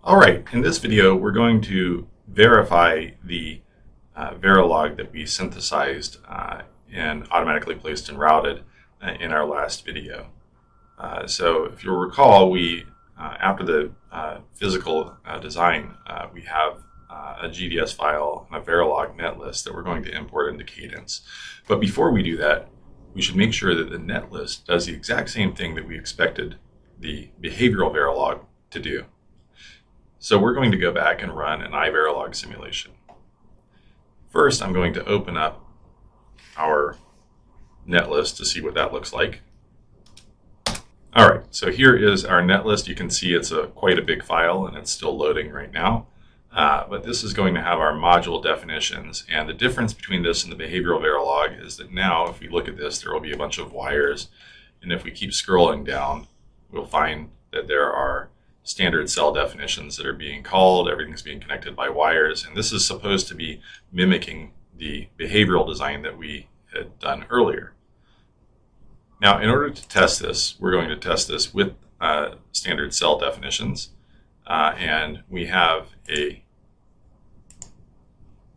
All right, in this video, we're going to verify the verilog that we synthesized and automatically placed and routed in our last video. So if you'll recall, we after the physical design, we have a GDS file and a verilog netlist that we're going to import into Cadence. But before we do that, we should make sure that the netlist does the exact same thing that we expected the behavioral verilog to do. So we're going to go back and run an iVerilog simulation. First, I'm going to open up our netlist to see what that looks like. All right, so here is our netlist. You can see it's quite a big file and it's still loading right now. But this is going to have our module definitions. And the difference between this and the behavioral verilog is that now, if we look at this, there will be a bunch of wires. And if we keep scrolling down, we'll find that there are standard cell definitions that are being called. Everything's being connected by wires. And this is supposed to be mimicking the behavioral design that we had done earlier. Now, in order to test this, we're going to test this with standard cell definitions. And we have a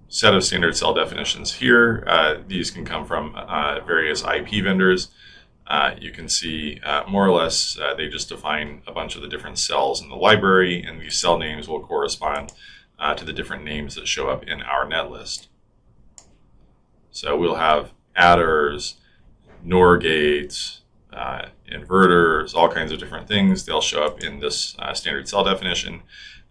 set of standard cell definitions here. These can come from various IP vendors. You can see more or less they just define a bunch of the different cells in the library, and these cell names will correspond to the different names that show up in our netlist. So we'll have adders, NOR gates, inverters, all kinds of different things. They'll show up in this standard cell definition.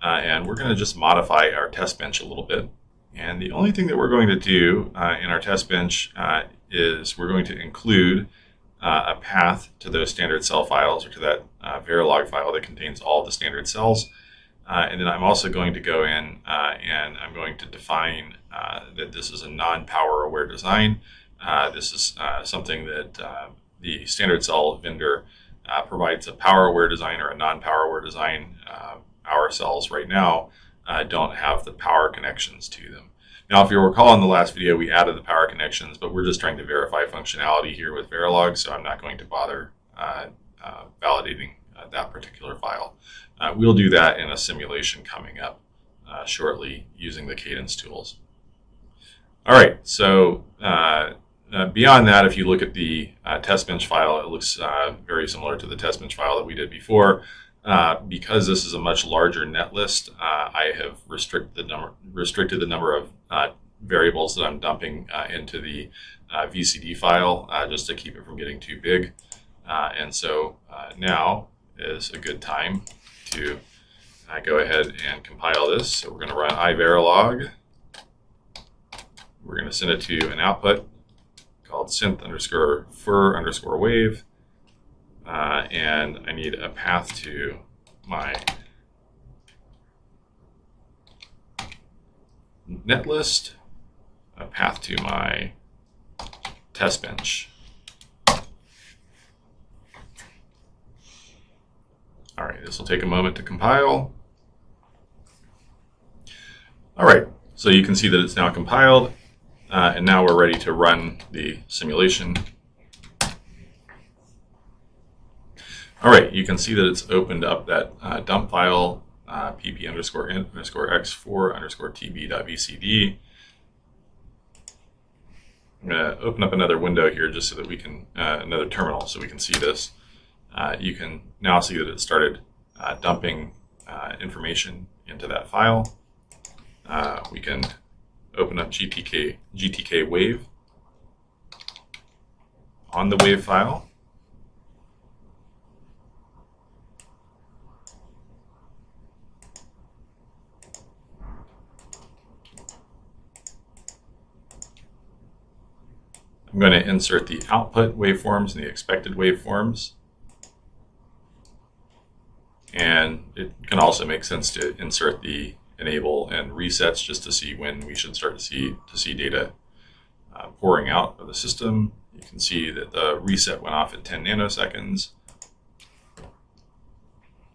And we're going to just modify our test bench a little bit. And the only thing that we're going to do in our test bench is we're going to include a path to those standard cell files, or to that verilog file that contains all the standard cells. And then I'm also going to go in and I'm going to define that this is a non-power aware design. This is something that the standard cell vendor provides a power aware design or a non-power aware design. Our cells right now don't have the power connections to them. Now, if you recall in the last video, we added the power connections, but we're just trying to verify functionality here with Verilog, so I'm not going to bother validating that particular file. We'll do that in a simulation coming up shortly using the Cadence tools. All right, so beyond that, if you look at the test bench file, it looks very similar to the test bench file that we did before. Because this is a much larger netlist, I have restricted the number of variables that I'm dumping into the VCD file just to keep it from getting too big. And so now is a good time to go ahead and compile this. So we're going to run iVerilog. We're going to send it to an output called synth_fur_wave. And I need a path to my netlist, a path to my test bench. All right, this will take a moment to compile. All right, so you can see that it's now compiled, and now we're ready to run the simulation. All right, you can see that it's opened up that dump file, pp_int_x4_tb.vcd. I'm going to open up another window here just so that we can, another terminal, so we can see this. You can now see that it started dumping information into that file. We can open up GTK wave on the wave file. I'm going to insert the output waveforms and the expected waveforms. And it can also make sense to insert the enable and resets just to see when we should start to see data pouring out of the system. You can see that the reset went off at 10 nanoseconds.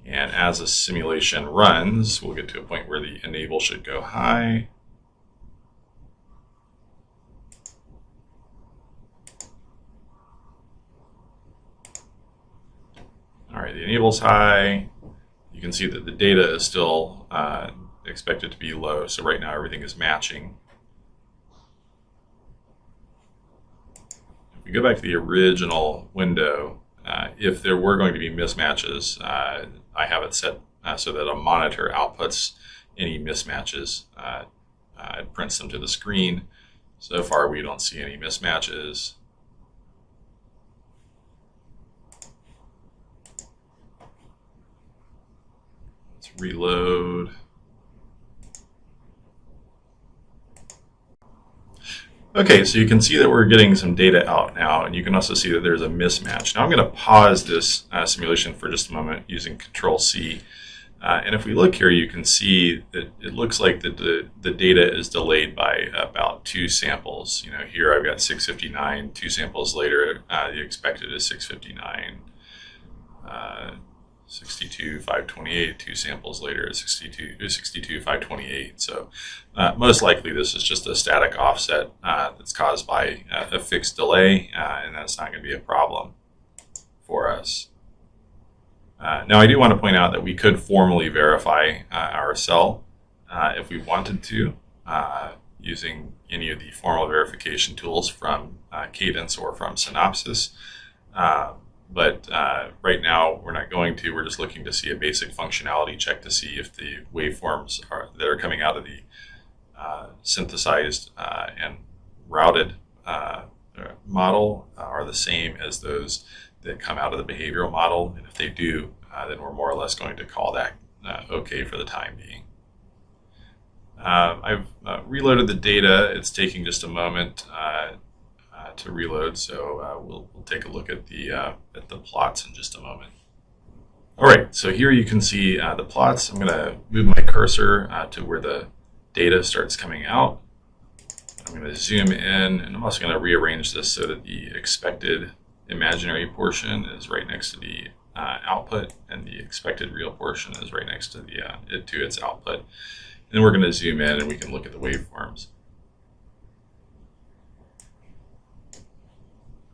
And as the simulation runs, we'll get to a point where the enable should go high. All right, the enable's high. you can see that the data is still expected to be low. So right now everything is matching. If we go back to the original window, if there were going to be mismatches, I have it set so that a monitor outputs any mismatches. It prints them to the screen. So far we don't see any mismatches. Let's reload. Okay, so you can see that we're getting some data out now, and you can also see that there's a mismatch. Now I'm going to pause this simulation for just a moment using Control-C. And if we look here, you can see that it looks like that the data is delayed by about 2 samples. You know, here I've got 659, 2 samples later, the expected is 659. 62, 528, 2 samples later, 62, 528. So most likely this is just a static offset that's caused by a fixed delay, and that's not going to be a problem for us. Now I do want to point out that we could formally verify our cell if we wanted to using any of the formal verification tools from Cadence or from Synopsys. But right now we're not going to. We're just looking to see a basic functionality check to see if the waveforms that are coming out of the synthesized and routed model are the same as those that come out of the behavioral model. And if they do, then we're more or less going to call that okay for the time being. I've reloaded the data. It's taking just a moment to reload, so we'll take a look at the plots in just a moment. All right, so here you can see the plots. I'm going to move my cursor to where the data starts coming out. I'm going to zoom in, and I'm also going to rearrange this so that the expected imaginary portion is right next to the output, and the expected real portion is right next to its output. And then we're going to zoom in, and we can look at the waveforms.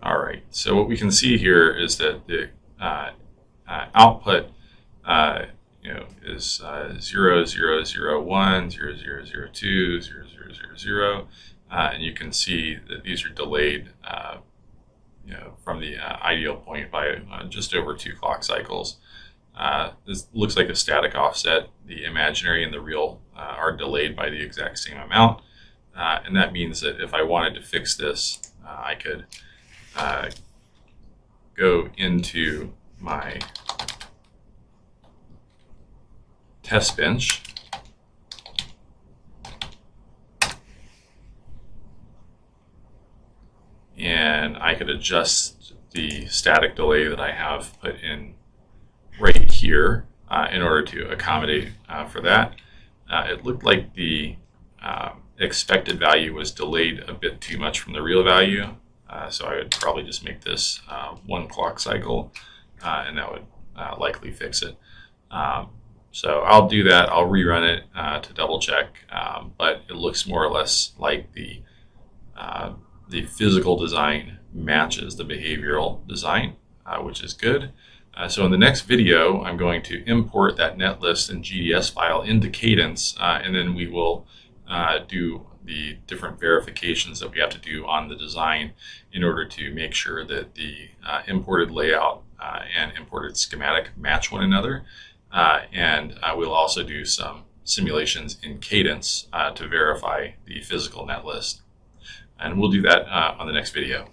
All right, so what we can see here is that the output is 0, 0, 0, 1, 0, 0, 0, 2, 0, 0, 0, 0, and you can see that these are delayed from the ideal point by just over 2 clock cycles. This looks like a static offset. The imaginary and the real are delayed by the exact same amount, and that means that if I wanted to fix this, I could go into my test bench and I could adjust the static delay that I have put in right here in order to accommodate for that. It looked like the expected value was delayed a bit too much from the real value. So I would probably just make this 1 clock cycle, and that would likely fix it. So I'll do that. I'll rerun it to double check, but it looks more or less like the physical design matches the behavioral design, which is good. So in the next video, I'm going to import that Netlist and GDS file into Cadence, and then we will do the different verifications that we have to do on the design in order to make sure that the imported layout and imported schematic match one another. And we'll also do some simulations in Cadence to verify the physical Netlist. And we'll do that on the next video.